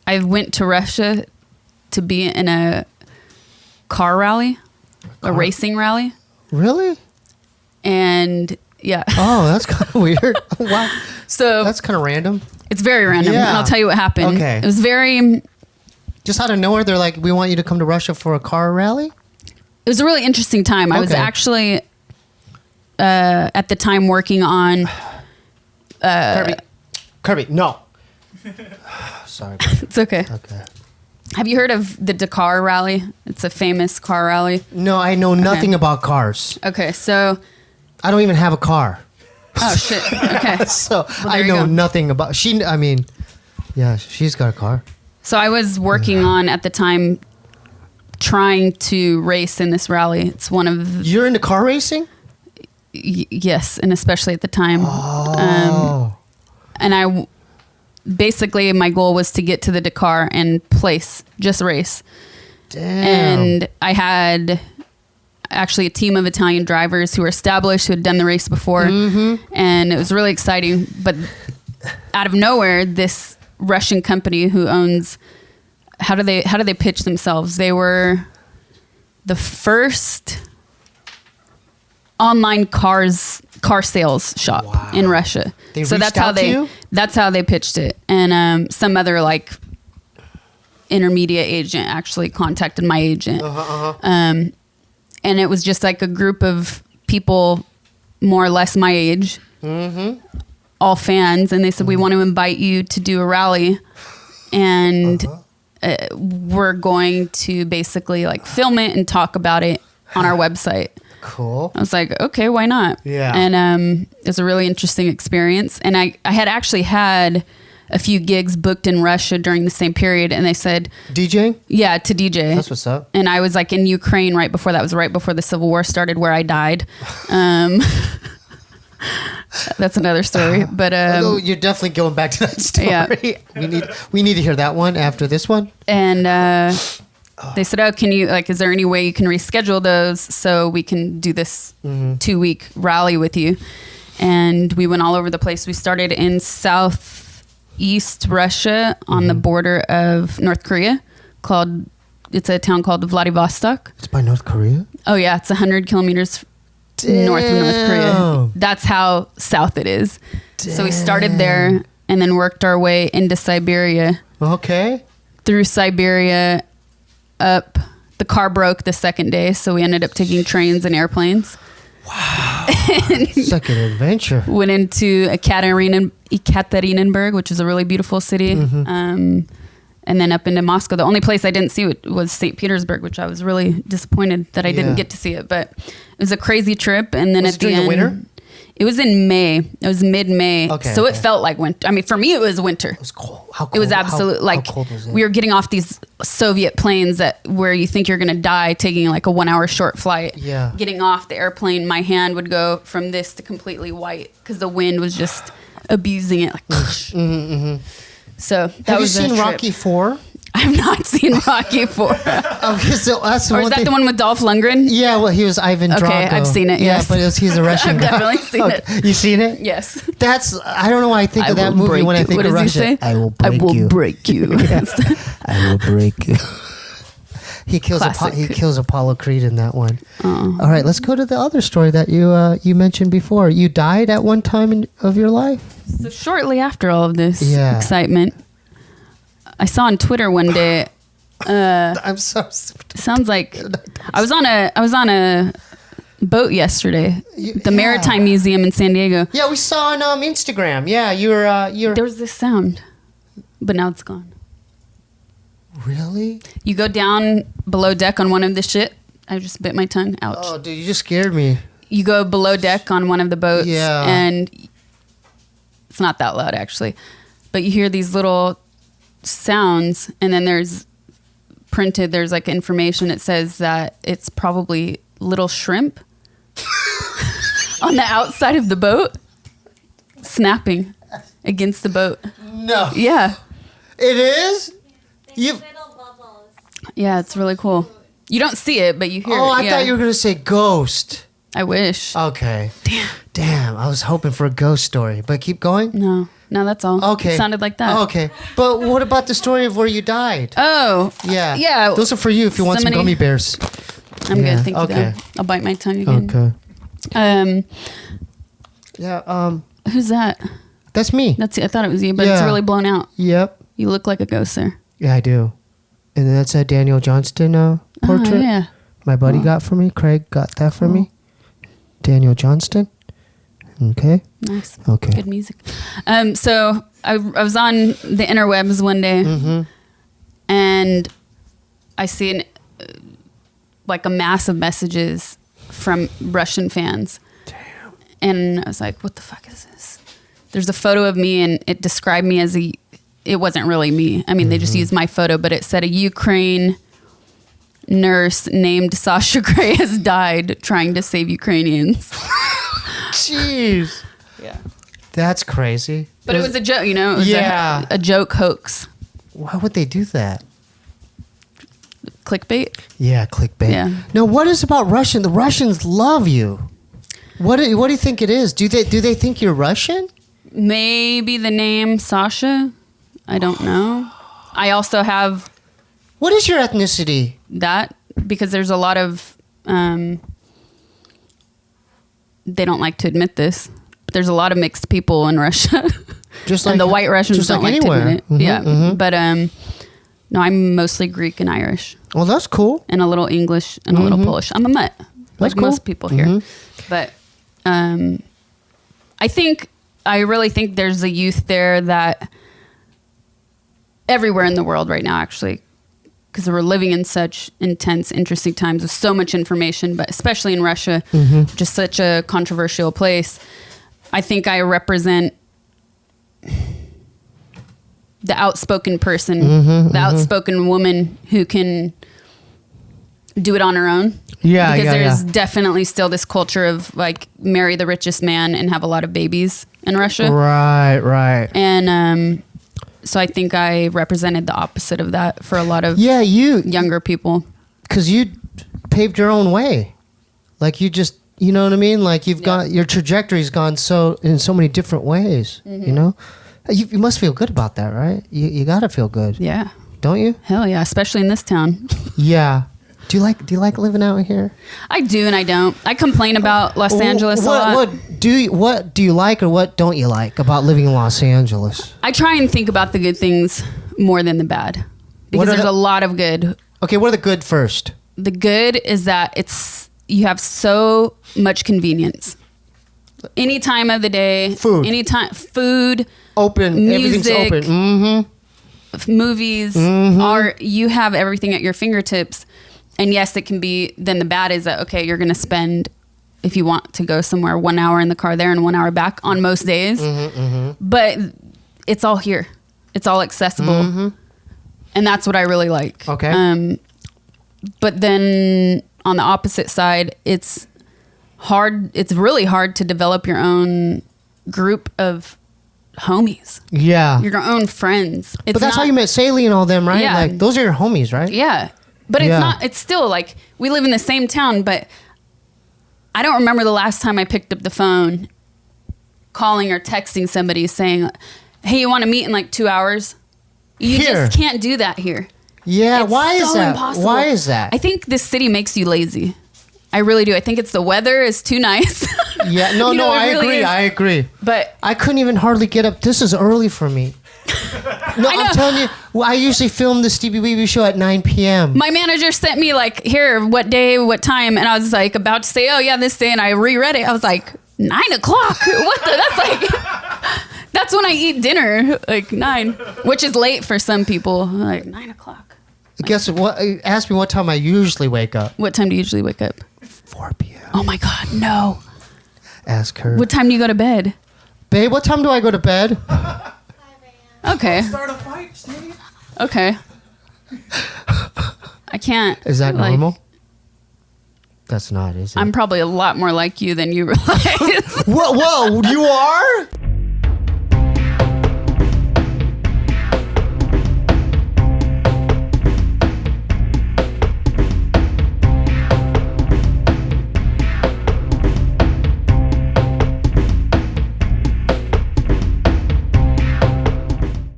I went to Russia to be in a car rally, a racing rally. Really? And yeah. Oh, that's kind of weird. Wow. So that's kind of random. It's very random. Yeah. And I'll tell you what happened. Okay. It was very... Just out of nowhere, they're like, we want you to come to Russia for a car rally? It was a really interesting time. I was actually, at the time, working on... Kirby, no. Sorry. It's okay. Okay. Have you heard of the Dakar Rally? It's a famous car rally. No, I know nothing about cars. Okay, so... I don't even have a car. Oh, shit. Okay. So I know nothing about... she's got a car. So I was working on, at the time, trying to race in this rally. It's one of... You're into car racing? Yes, and especially at the time. Oh. And basically, my goal was to get to the Dakar and place, just race. Damn. And I had actually a team of Italian drivers who were established, who had done the race before. Mm-hmm. And it was really exciting. But out of nowhere, this Russian company who owns... How do they pitch themselves? They were the first online car sales shop in Russia. That's how they pitched it. And some other like intermediate agent actually contacted my agent. And it was just like a group of people more or less my age, all fans. And they said, we want to invite you to do a rally. And we're going to basically like film it and talk about it on our website. Cool. I was like, okay, why not? Yeah. And it was a really interesting experience. And I had actually had a few gigs booked in Russia during the same period. And they said... DJing? Yeah, to DJ. That's what's up. And I was like in Ukraine right before that. Was right before the Civil War started, where I died. That's another story. But you're definitely going back to that story. Yeah. We need to hear that one after this one. And they said, "Oh, can you is there any way you can reschedule those so we can do this 2-week rally with you?" And we went all over the place. We started in southeast Russia on the border of North Korea. It's a town called Vladivostok. It's by North Korea? Oh yeah, it's 100 kilometers north of North Korea. That's how south it is. Damn. So we started there and then worked our way into Siberia. Okay. Through Siberia up. The car broke the second day, so we ended up taking trains and airplanes. Wow. It's like an adventure. Went into Ekaterinburg, which is a really beautiful city. And then up into Moscow. The only place I didn't see it was St. Petersburg, which I was really disappointed that I didn't get to see it. But it was a crazy trip. And then at the end, winter? It was in May. It was mid-May. Okay, so it felt like winter. I mean, for me, it was winter. It was cold. How cold? It was absolute. How cold was it? We were getting off these Soviet planes where you think you're going to die, taking like a 1-hour short flight. Yeah. Getting off the airplane, my hand would go from this to completely white because the wind was just abusing it. Like, So that Have was you seen Rocky 4? I have not seen Rocky 4. Okay, so that's or is that the one with Dolph Lundgren? Yeah, well, he was Ivan Drago. Okay, I've seen it, yes. Yeah, but he's a Russian I've guy. definitely seen it. You seen it? Yes. I don't know why I think of that movie when I think of Russia. What does he say? I will break you. I will break you. He kills Apollo Creed in that one. All right, let's go to the other story that you mentioned before. You died at one time of your life? So shortly after all of this excitement, I saw on Twitter one day. I'm so stupid. Sounds like I was on a boat yesterday, the Maritime Museum in San Diego. Yeah, we saw on Instagram. Yeah, you're. There was this sound, but now it's gone. Really? You go down below deck on one of the ship. I just bit my tongue. Ouch. Oh, dude, you just scared me. You go below deck on one of the boats. Yeah. And it's not that loud actually, but you hear these little sounds, and then there's like information. It says that it's probably little shrimp on the outside of the boat snapping against the boat. No. Yeah. It is? Little bubbles. Yeah, it's really cool. You don't see it, but you hear it. Oh, I thought you were going to say ghost. I wish. Okay. Damn, I was hoping for a ghost story, but keep going. No. No, that's all. Okay. It sounded like that. Okay. But what about the story of where you died? Oh. Yeah. Yeah. Those are for you if you want some gummy bears. I'm good. Thank you. Okay. I'll bite my tongue again. Okay. Who's that? That's me. I thought it was you, but it's really blown out. Yep. You look like a ghost there. Yeah, I do. And then that's a Daniel Johnston portrait. Oh, yeah. My buddy got for me. Craig got that for me. Daniel Johnston. Okay. Nice. Okay. Good music. So I was on the interwebs one day, and I see a mass of messages from Russian fans. Damn. And I was like, what the fuck is this? There's a photo of me, and it described me as it wasn't really me. I mean, they just used my photo, but it said a Ukraine nurse named Sasha Grey has died trying to save Ukrainians. Jeez. Yeah. That's crazy. But it was a joke, you know? It was a joke hoax. Why would they do that? Clickbait? Yeah, clickbait. Yeah. Now, what is about Russian? The Russians love you. What do you think it is? Do they think you're Russian? Maybe the name Sasha. I don't know. I also have... What is your ethnicity? That, because there's a lot of... they don't like to admit this, but there's a lot of mixed people in Russia. Just like and the white Russians don't like anywhere. to admit it. Yeah. But no, I'm mostly Greek and Irish. Well, that's cool. And a little English and a little Polish. I'm a mutt, like cool. most people here. But I really think there's a youth there that everywhere in the world right now, actually, because we're living in such intense, interesting times with so much information, but especially in Russia, just such a controversial place. I think I represent the outspoken person, the outspoken woman who can do it on her own. Yeah, because there's definitely still this culture of like marry the richest man and have a lot of babies in Russia. Right. And so I think I represented the opposite of that for a lot of younger people. Because you paved your own way. Like you just, you know what I mean? Like you've got, your trajectory's gone in so many different ways, you know? You must feel good about that, right? You got to feel good. Yeah. Don't you? Hell yeah, especially in this town. Yeah. Do you like living out here? I do and I don't. I complain about Los Angeles a lot. What do you like or what don't you like about living in Los Angeles? I try and think about the good things more than the bad. Because there's a lot of good. Okay, what are the good first? The good is that you have so much convenience. Any time of the day. Food. Open. Music, everything's open. Movies. Art. You have everything at your fingertips. And yes, it can be, then the bad is that, okay, you're going to spend, if you want to go somewhere, 1 hour in the car there and 1 hour back on most days. But it's all here. It's all accessible. And that's what I really like. Okay. But then on the opposite side, it's really hard to develop your own group of homies. Yeah. Your own friends. But that's how you met Saley and all them, right? Yeah. Like, those are your homies, right? Yeah. But it's still like, we live in the same town, but I don't remember the last time I picked up the phone calling or texting somebody saying, hey, you want to meet in like 2 hours? You just can't do that here. Yeah. It's Why is that? Impossible. Why is that? I think this city makes you lazy. I really do. I think it's the weather is too nice. Yeah. No, I agree. But I couldn't even hardly get up. This is early for me. No, I'm telling you, I usually film the Steebee show at 9 p.m. My manager sent me like, here, what day, what time? And I was like about to say, oh yeah, this day. And I reread it. I was like, 9 o'clock? What the? That's like, that's when I eat dinner, like 9, which is late for some people. Like 9 o'clock. Guess what? Ask me what time I usually wake up. What time do you usually wake up? 4 p.m. Oh my God, no. Ask her. What time do you go to bed? Babe, what time do I go to bed? 5 a.m. Okay. Start a fight, Steve. Okay. I can't. Is that normal? That's not, is it? I'm probably a lot more like you than you realize. Whoa, you are?